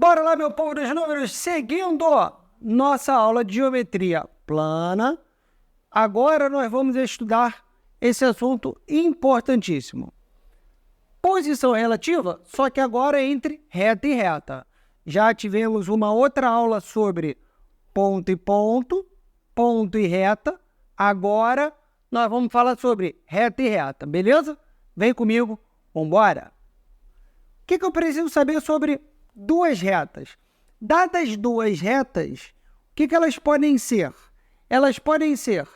Bora lá, meu povo dos números, seguindo nossa aula de geometria plana. Agora nós vamos estudar esse assunto importantíssimo. Posição relativa, só que agora entre reta e reta. Já tivemos uma outra aula sobre ponto e reta. Agora nós vamos falar sobre reta e reta, beleza? Vem comigo, vambora! O que eu preciso saber sobre duas retas? Dadas duas retas, o que elas podem ser? Elas podem ser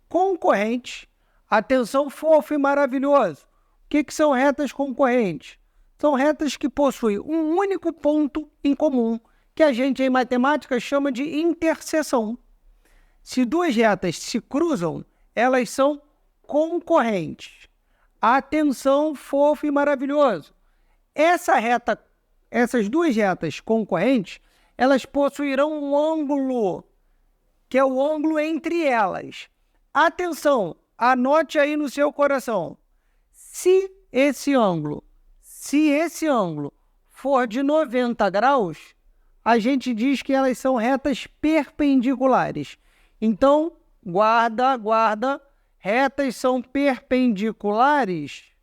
concorrentes. Atenção, fofo e maravilhoso. O que são retas concorrentes? São retas que possuem um único ponto em comum, que a gente em matemática chama de interseção. Se duas retas se cruzam, elas são concorrentes. Atenção, fofo e maravilhoso. Essas duas retas concorrentes, elas possuirão um ângulo, que é o ângulo entre elas. Atenção, anote aí no seu coração. Se esse ângulo for de 90 graus, a gente diz que elas são retas perpendiculares. Então, guarda, retas são perpendiculares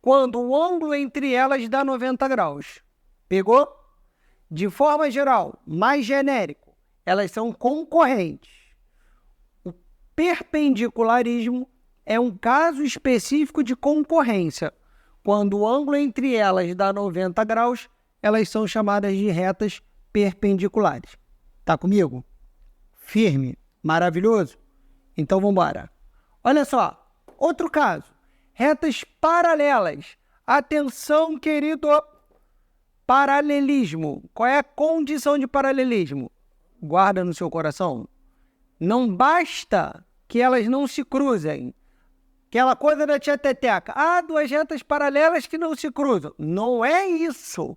quando o ângulo entre elas dá 90 graus. Pegou? De forma geral, mais genérico, elas são concorrentes. O perpendicularismo é um caso específico de concorrência. Quando o ângulo entre elas dá 90 graus, elas são chamadas de retas perpendiculares. Tá comigo? Firme? Maravilhoso? Então vamos embora. Olha só, outro caso. Retas paralelas. Atenção, querido. Paralelismo. Qual é a condição de paralelismo? Guarda no seu coração. Não basta que elas não se cruzem. Aquela coisa da tia Teteca. Duas retas paralelas que não se cruzam. Não é isso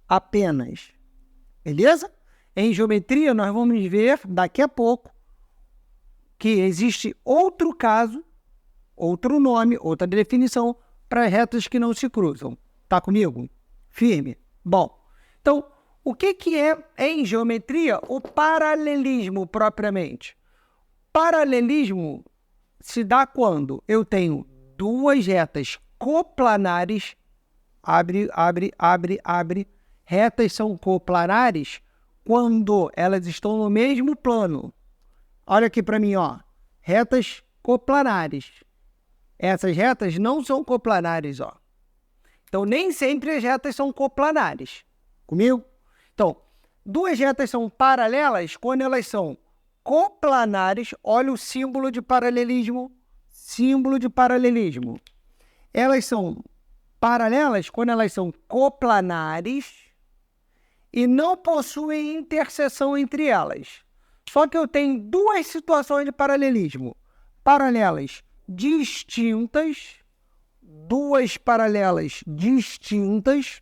apenas. Beleza? Em geometria, nós vamos ver daqui a pouco que existe outro caso, outro nome, outra definição para retas que não se cruzam. Tá comigo? Firme? Bom, então, o que é, em geometria, o paralelismo propriamente? Paralelismo se dá quando eu tenho duas retas coplanares, abre, retas são coplanares quando elas estão no mesmo plano. Olha aqui para mim, ó, retas coplanares. Essas retas não são coplanares, ó. Então, nem sempre as retas são coplanares. Comigo? Então, duas retas são paralelas quando elas são coplanares. Olha o símbolo de paralelismo. Símbolo de paralelismo. Elas são paralelas quando elas são coplanares e não possuem interseção entre elas. Só que eu tenho duas situações de paralelismo. Paralelas distintas, duas paralelas distintas,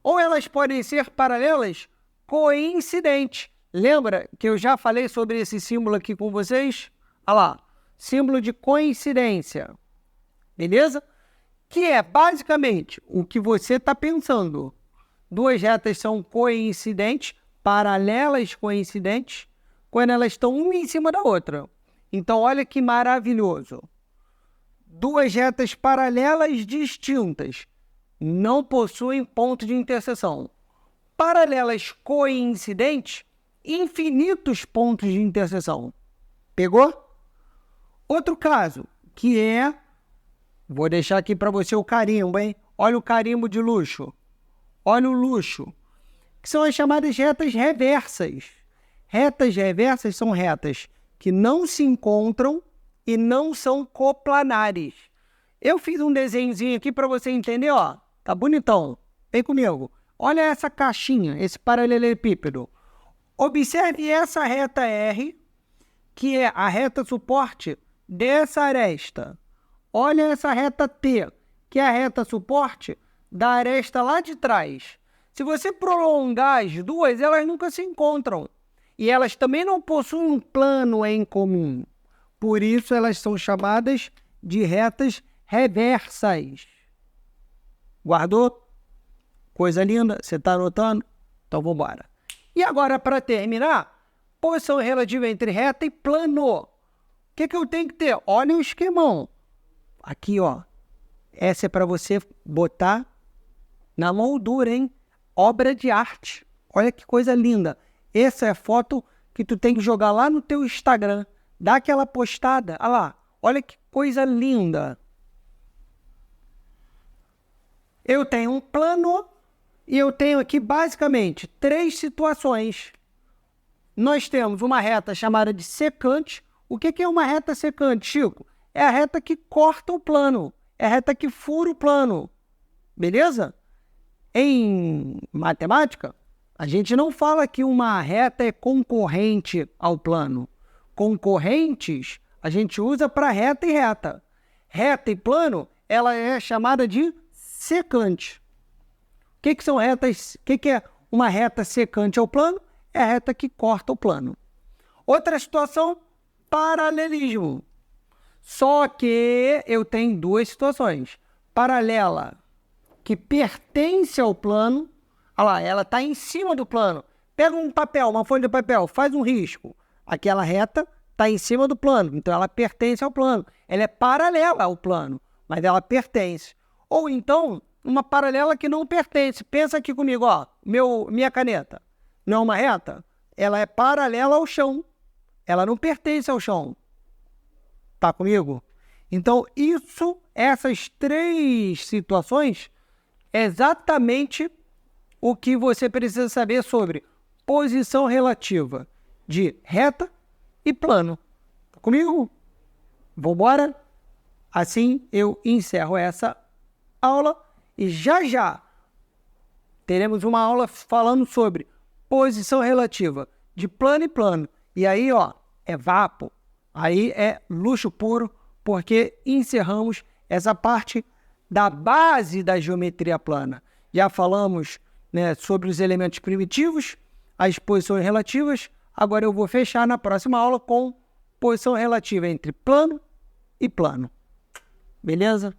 ou elas podem ser paralelas coincidentes. Lembra que eu já falei sobre esse símbolo aqui com vocês? Olha lá, símbolo de coincidência. Beleza? Que é basicamente o que você está pensando. Duas retas são coincidentes, paralelas coincidentes, quando elas estão uma em cima da outra. Então, olha que maravilhoso. Duas retas paralelas distintas não possuem ponto de interseção. Paralelas coincidentes, infinitos pontos de interseção. Pegou? Outro caso, que é... Vou deixar aqui para você o carimbo, hein? Olha o carimbo de luxo. Olha o luxo. Que são as chamadas retas reversas. Retas reversas são retas que não se encontram e não são coplanares. Eu fiz um desenhozinho aqui para você entender, ó. Tá bonitão. Vem comigo. Olha essa caixinha, esse paralelepípedo. Observe essa reta R, que é a reta suporte dessa aresta. Olha essa reta T, que é a reta suporte da aresta lá de trás. Se você prolongar as duas, elas nunca se encontram. E elas também não possuem um plano em comum. Por isso, elas são chamadas de retas reversas. Guardou? Coisa linda, você está anotando? Então vamos embora. E agora, para terminar, posição relativa entre reta e plano. O que eu tenho que ter? Olha o esquemão. Aqui, ó. Essa é para você botar na moldura, hein? Obra de arte. Olha que coisa linda. Essa é a foto que tu tem que jogar lá no teu Instagram. Dá aquela postada. Olha lá. Olha que coisa linda. Eu tenho um plano e eu tenho aqui basicamente 3 situações. Nós temos uma reta chamada de secante. O que é uma reta secante, Chico? É a reta que corta o plano. É a reta que fura o plano. Beleza? Em matemática, a gente não fala que uma reta é concorrente ao plano. Concorrentes a gente usa para reta e reta. Reta e plano, ela é chamada de secante. O que são retas? O que é uma reta secante ao plano? É a reta que corta o plano. Outra situação, paralelismo. Só que eu tenho 2 situações. Paralela, que pertence ao plano. Olha lá, ela está em cima do plano. Pega um papel, uma folha de papel, faz um risco. Aquela reta está em cima do plano, então ela pertence ao plano. Ela é paralela ao plano, mas ela pertence. Ou então, uma paralela que não pertence. Pensa aqui comigo, ó, minha caneta. Não é uma reta? Ela é paralela ao chão. Ela não pertence ao chão. Tá comigo? Então, essas 3 situações é exatamente o que você precisa saber sobre posição relativa de reta e plano. Tá comigo? Vambora? Assim eu encerro essa aula e já teremos uma aula falando sobre posição relativa de plano e plano. E aí, ó, é vapo. Aí é luxo puro, porque encerramos essa parte da base da geometria plana. Já falamos, né, sobre os elementos primitivos, as posições relativas. Agora eu vou fechar na próxima aula com posição relativa entre plano e plano. Beleza?